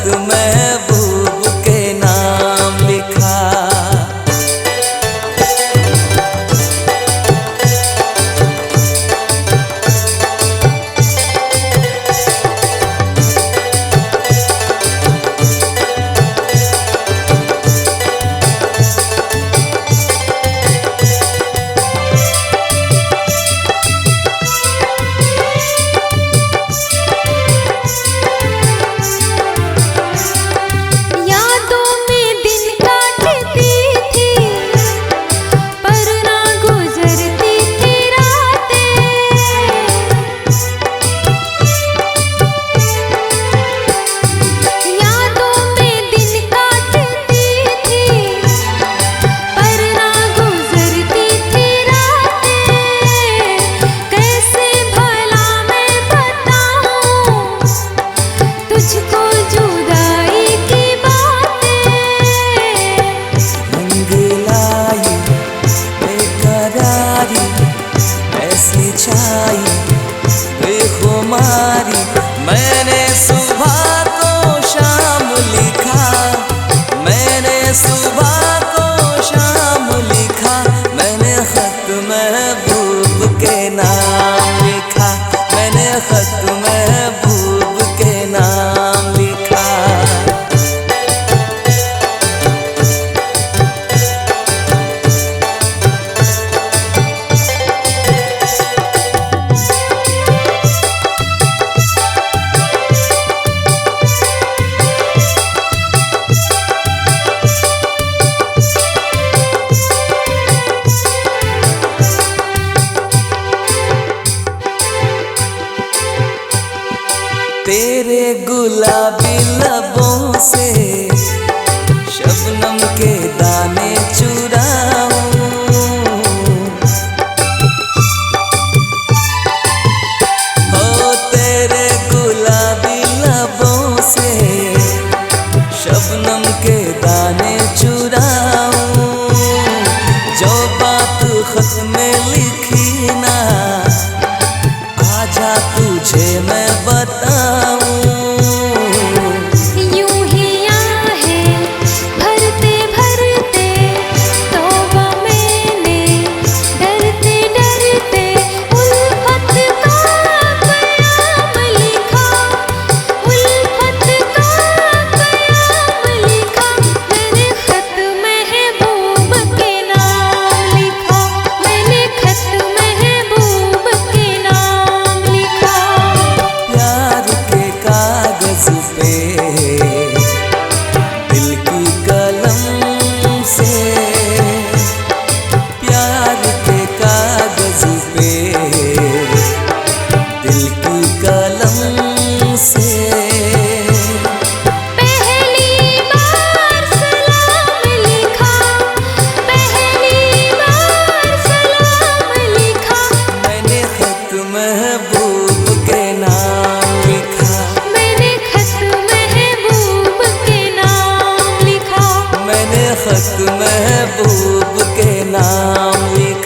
खत महबूब के नाम लिखा। बेखुमारी मैंने सुबह को शाम लिखा, मैंने सुबह को शाम लिखा, मैंने खत महबूब के नाम लिखा, मैंने खत महबूब के नाम लिखा। तेरे गुलाबी लबों से शबनम के दाने चुराऊं, हो तेरे गुलाबी लबों से शबनम के दाने चुराऊं। जो बात खत में लिखी ना आजा तुझे मैं बताऊं। यूं ही आहें भरते भरते तौबा मैंने डरते डरते उल्फत का कयाम लिखा, उल्फत का कयाम लिखा। मैंने खत महबूब के नाम लिखा, मैंने खत महबूब के नाम लिखा। प्यार के कागज पे दिल की कलम से, प्यार के कागज पे दिल की कलम से पहली बार सलाम लिखा, पहली बार सलाम लिखा। मैंने खत महबूब के नाम लिखा, मैंने खत महबूब के नाम लिखा, मैंने खत महबूब के नाम लिखा।